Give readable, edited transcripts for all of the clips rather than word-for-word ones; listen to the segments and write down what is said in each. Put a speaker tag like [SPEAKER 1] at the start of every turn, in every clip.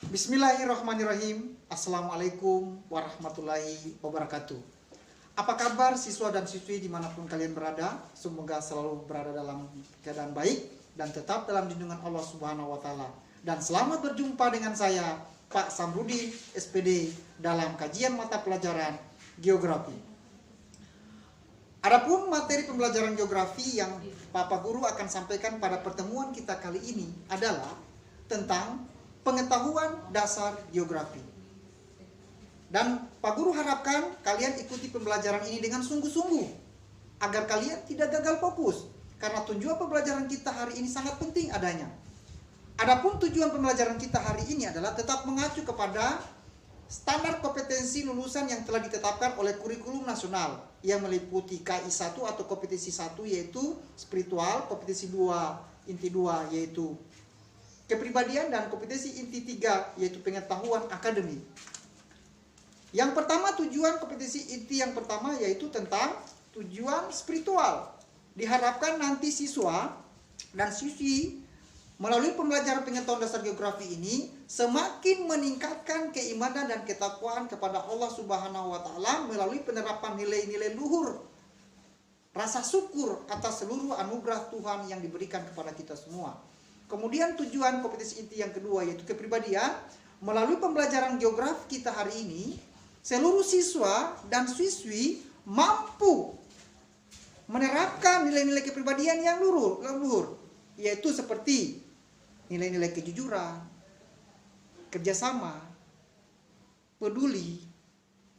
[SPEAKER 1] Bismillahirrahmanirrahim. Assalamualaikum warahmatullahi wabarakatuh. Apa kabar siswa dan siswi dimanapun kalian berada? Semoga selalu berada dalam keadaan baik dan tetap dalam lindungan Allah Subhanahu wa Ta'ala. Dan selamat berjumpa dengan saya, Pak Samrudin, SPD, dalam kajian mata pelajaran geografi. Adapun materi pembelajaran geografi yang Bapak Guru akan sampaikan pada pertemuan kita kali ini adalah tentang pengetahuan dasar geografi. Dan Pak Guru harapkan kalian ikuti pembelajaran ini dengan sungguh-sungguh agar kalian tidak gagal fokus, karena tujuan pembelajaran kita hari ini sangat penting adanya. Adapun tujuan pembelajaran kita hari ini adalah tetap mengacu kepada standar kompetensi lulusan yang telah ditetapkan oleh kurikulum nasional yang meliputi KI 1 atau kompetensi 1 yaitu spiritual, kompetensi 2 inti 2 yaitu kepribadian, dan kompetensi inti 3 yaitu pengetahuan akademik. Yang pertama, tujuan kompetensi inti yang pertama yaitu tentang tujuan spiritual. Diharapkan nanti siswa dan siswi melalui pembelajaran pengetahuan dasar geografi ini semakin meningkatkan keimanan dan ketakwaan kepada Allah Subhanahu wa Ta'ala melalui penerapan nilai-nilai luhur, rasa syukur atas seluruh anugerah Tuhan yang diberikan kepada kita semua. Kemudian tujuan kompetensi inti yang kedua yaitu kepribadian. Melalui pembelajaran geografi kita hari ini, seluruh siswa dan siswi mampu menerapkan nilai-nilai kepribadian yang luhur, yaitu seperti nilai-nilai kejujuran, kerjasama, peduli,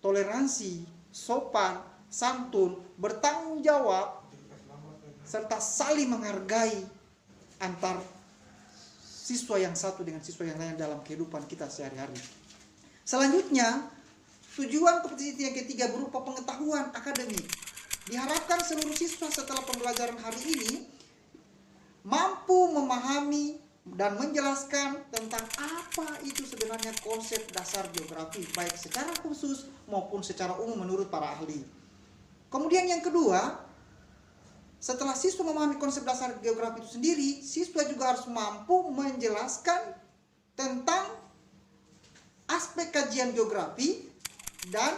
[SPEAKER 1] toleransi, sopan, santun, bertanggung jawab, serta saling menghargai antar siswa yang satu dengan siswa yang lain dalam kehidupan kita sehari-hari. Selanjutnya, tujuan kompetensi yang ketiga berupa pengetahuan akademik. Diharapkan seluruh siswa setelah pembelajaran hari ini mampu memahami dan menjelaskan tentang apa itu sebenarnya konsep dasar geografi, baik secara khusus maupun secara umum menurut para ahli. Kemudian yang kedua, setelah siswa memahami konsep dasar geografi itu sendiri, siswa juga harus mampu menjelaskan tentang aspek kajian geografi dan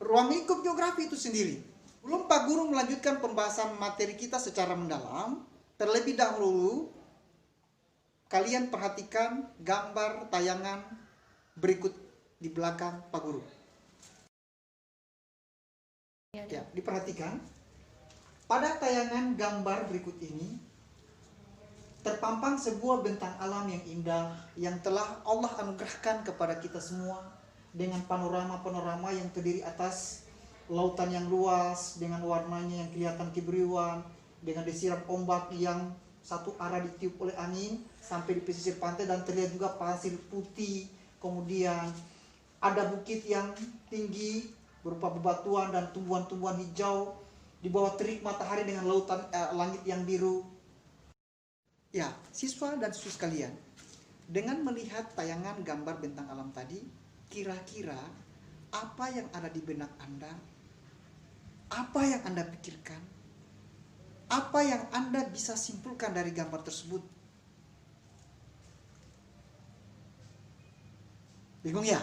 [SPEAKER 1] ruang lingkup geografi itu sendiri. Belum Pak Guru melanjutkan pembahasan materi kita secara mendalam, terlebih dahulu kalian perhatikan gambar tayangan berikut di belakang Pak Guru. Ya, diperhatikan. Pada tayangan gambar berikut ini terpampang sebuah bentang alam yang indah yang telah Allah anugerahkan kepada kita semua dengan panorama-panorama yang terdiri atas lautan yang luas dengan warnanya yang kelihatan kebiruan, dengan desiram ombak yang satu arah ditiup oleh angin sampai di pesisir pantai, dan terlihat juga pasir putih. Kemudian ada bukit yang tinggi berupa bebatuan dan tumbuhan-tumbuhan hijau di bawah terik matahari dengan lautan langit yang biru. Ya, siswa dan siswi sekalian, dengan melihat tayangan gambar bentang alam tadi, kira-kira apa yang ada di benak Anda? Apa yang Anda pikirkan? Apa yang Anda bisa simpulkan dari gambar tersebut? Bingung ya?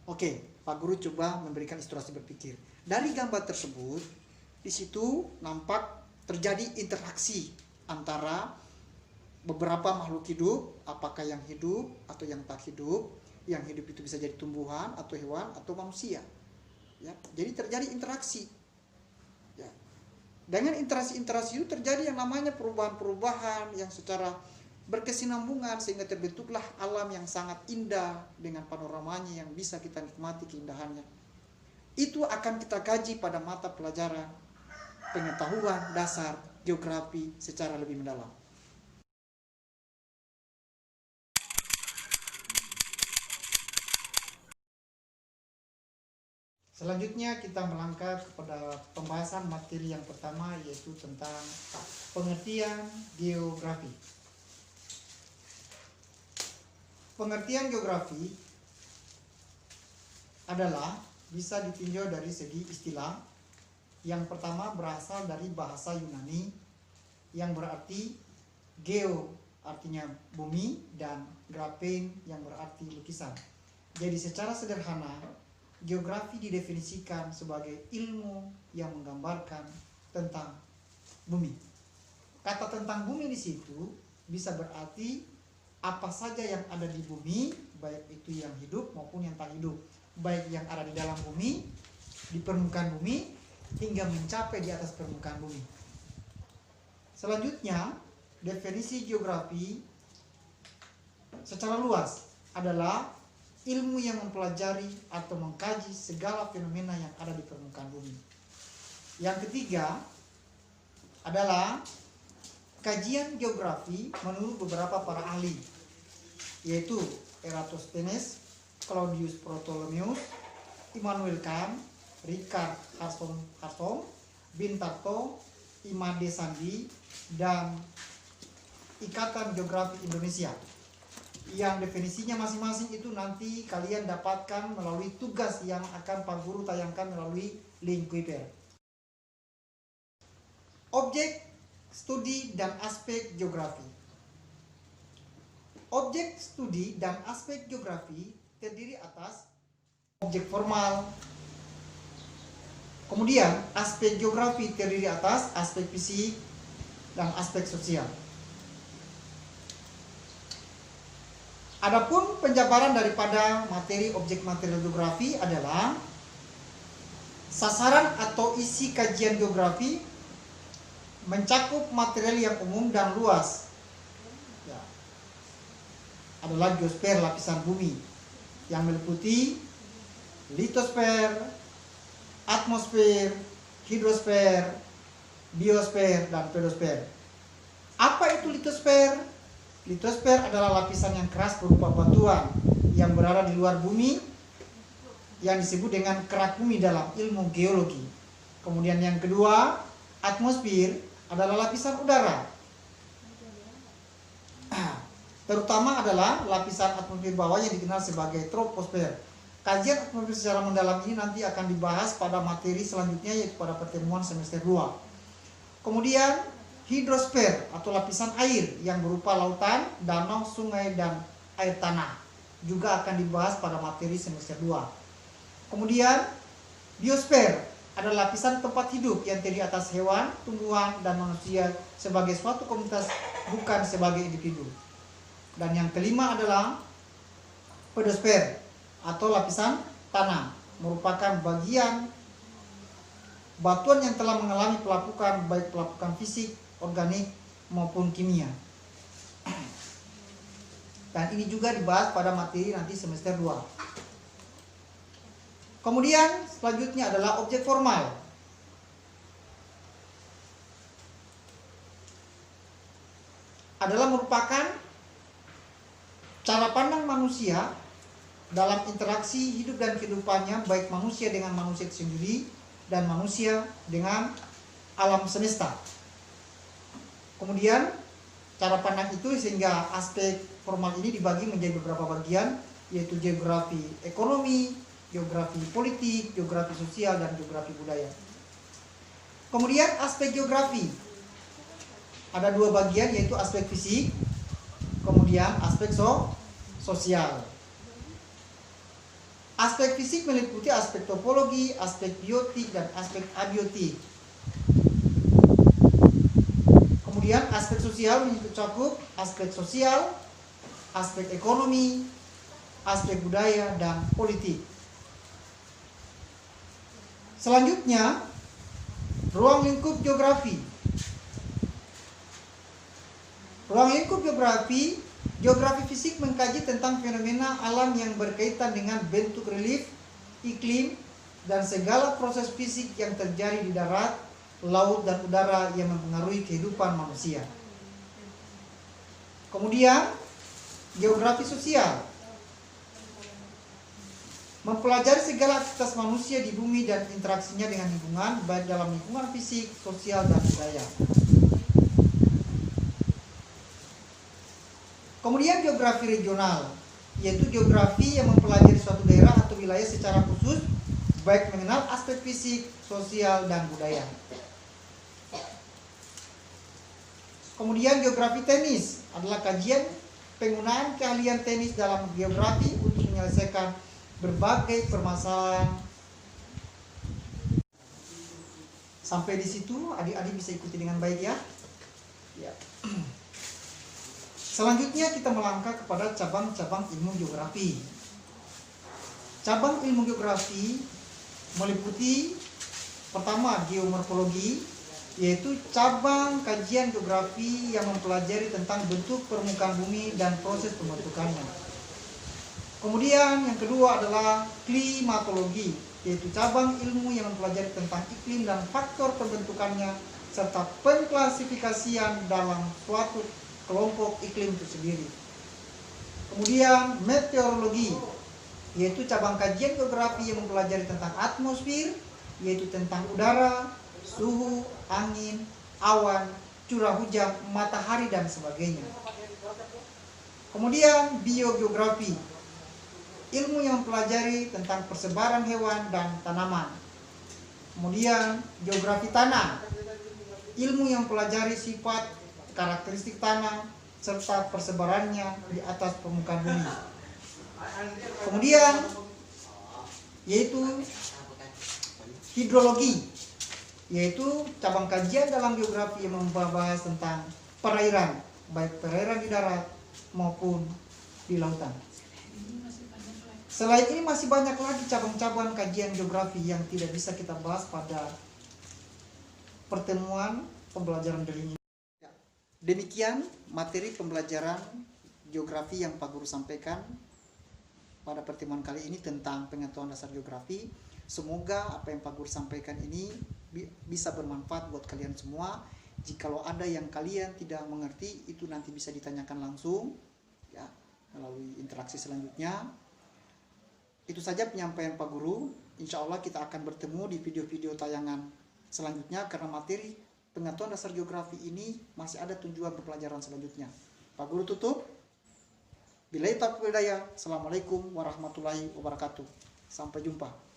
[SPEAKER 1] Oke, Pak Guru coba memberikan ilustrasi berpikir. Dari gambar tersebut, di situ nampak terjadi interaksi antara beberapa makhluk hidup, apakah yang hidup atau yang tak hidup. Yang hidup itu bisa jadi tumbuhan atau hewan atau manusia. Ya, jadi terjadi interaksi. Ya. Dengan interaksi-interaksi itu terjadi yang namanya perubahan-perubahan yang secara berkesinambungan sehingga terbentuklah alam yang sangat indah dengan panoramanya yang bisa kita nikmati keindahannya. Itu akan kita kaji pada mata pelajaran pengetahuan dasar geografi secara lebih mendalam. Selanjutnya kita melangkah kepada pembahasan materi yang pertama, yaitu tentang pengertian geografi. Pengertian geografi adalah bisa ditinjau dari segi istilah. Yang pertama berasal dari bahasa Yunani yang berarti geo artinya bumi, dan graphen yang berarti lukisan. Jadi secara sederhana, geografi didefinisikan sebagai ilmu yang menggambarkan tentang bumi. Kata tentang bumi di situ bisa berarti apa saja yang ada di bumi, baik itu yang hidup maupun yang tak hidup, baik yang ada di dalam bumi, di permukaan bumi, hingga mencapai di atas permukaan bumi. Selanjutnya, definisi geografi secara luas adalah ilmu yang mempelajari atau mengkaji segala fenomena yang ada di permukaan bumi. Yang ketiga adalah kajian geografi menurut beberapa para ahli, yaitu Eratosthenes, Claudius Ptolemaeus, Immanuel Kant, Richard Hartog, Bintarto, Imade Sandi, dan Ikatan Geografi Indonesia. Yang definisinya masing-masing itu nanti kalian dapatkan melalui tugas yang akan Pak Guru tayangkan melalui link Kuiper. Objek studi dan aspek geografi. Objek studi dan aspek geografi terdiri atas objek formal. Kemudian aspek geografi terdiri atas aspek fisik dan aspek sosial. Adapun penjabaran daripada materi objek material geografi adalah sasaran atau isi kajian geografi mencakup material yang umum dan luas. Ya. Adalah geosfer, lapisan bumi yang meliputi litosfer, atmosfer, hidrosfer, biosfer, dan pedosfer. Apa itu litosfer? Litosfer adalah lapisan yang keras berupa batuan yang berada di luar bumi yang disebut dengan kerak bumi dalam ilmu geologi. Kemudian yang kedua, atmosfer adalah lapisan udara. Terutama adalah lapisan atmosfer bawah yang dikenal sebagai troposfer. Kajian atmosfer secara mendalam ini nanti akan dibahas pada materi selanjutnya, yaitu pada pertemuan semester 2. Kemudian hidrosfer atau lapisan air yang berupa lautan, danau, sungai, dan air tanah juga akan dibahas pada materi semester 2. Kemudian biosfer adalah lapisan tempat hidup yang terdiri atas hewan, tumbuhan, dan manusia sebagai suatu komunitas, bukan sebagai individu. Dan yang kelima adalah pedosfer atau lapisan tanah, merupakan bagian batuan yang telah mengalami pelapukan, baik pelapukan fisik, organik, maupun kimia. Dan ini juga dibahas pada materi nanti semester 2. Kemudian selanjutnya adalah objek formal. Adalah merupakan cara pandang manusia dalam interaksi hidup dan kehidupannya, baik manusia dengan manusia sendiri dan manusia dengan alam semesta. Kemudian cara pandang itu sehingga aspek formal ini dibagi menjadi beberapa bagian, yaitu geografi ekonomi, geografi politik, geografi sosial, dan geografi budaya. Kemudian aspek geografi ada dua bagian, yaitu aspek fisik, kemudian aspek sosial. Aspek fisik meliputi aspek topologi, aspek biotik, dan aspek abiotik. Kemudian aspek sosial mencakup aspek sosial, aspek ekonomi, aspek budaya, dan politik. Selanjutnya, ruang lingkup geografi. Ruang lingkup geografi, geografi fisik mengkaji tentang fenomena alam yang berkaitan dengan bentuk relief, iklim, dan segala proses fisik yang terjadi di darat, laut, dan udara yang mempengaruhi kehidupan manusia. Kemudian, geografi sosial mempelajari segala aktivitas manusia di bumi dan interaksinya dengan lingkungan, baik dalam lingkungan fisik, sosial, dan budaya. Kemudian geografi regional, yaitu geografi yang mempelajari suatu daerah atau wilayah secara khusus, baik mengenal aspek fisik, sosial, dan budaya. Kemudian geografi teknis adalah kajian penggunaan keahlian teknis dalam geografi untuk menyelesaikan berbagai permasalahan. Sampai di situ adik-adik bisa ikuti dengan baik ya. Ya. Selanjutnya kita melangkah kepada cabang-cabang ilmu geografi. Cabang ilmu geografi meliputi pertama geomorfologi, yaitu cabang kajian geografi yang mempelajari tentang bentuk permukaan bumi dan proses pembentukannya. Kemudian yang kedua adalah klimatologi, yaitu cabang ilmu yang mempelajari tentang iklim dan faktor pembentukannya serta pengklasifikasian dalam suatu kelompok iklim itu sendiri. Kemudian meteorologi, yaitu cabang kajian geografi yang mempelajari tentang atmosfer, yaitu tentang udara, suhu, angin, awan, curah hujan, matahari, dan sebagainya. Kemudian biogeografi, ilmu yang mempelajari tentang persebaran hewan dan tanaman. Kemudian geografi tanah, ilmu yang mempelajari sifat, karakteristik tanah, serta persebarannya di atas permukaan bumi. Kemudian yaitu hidrologi, yaitu cabang kajian dalam geografi yang membahas tentang perairan, baik perairan di darat maupun di lautan. Selain ini masih banyak lagi cabang-cabang kajian geografi yang tidak bisa kita bahas pada pertemuan pembelajaran dari ini. Demikian materi pembelajaran geografi yang Pak Guru sampaikan pada pertemuan kali ini tentang pengetahuan dasar geografi. Semoga apa yang Pak Guru sampaikan ini bisa bermanfaat buat kalian semua. Jikalau ada yang kalian tidak mengerti, itu nanti bisa ditanyakan langsung ya melalui interaksi selanjutnya. Itu saja penyampaian Pak Guru. Insya Allah kita akan bertemu di video-video tayangan selanjutnya karena materi pengetahuan dasar geografi ini masih ada tujuan pembelajaran selanjutnya. Pak Guru tutup. Billahi taufiq wal hidayah. Assalamualaikum warahmatullahi wabarakatuh. Sampai jumpa.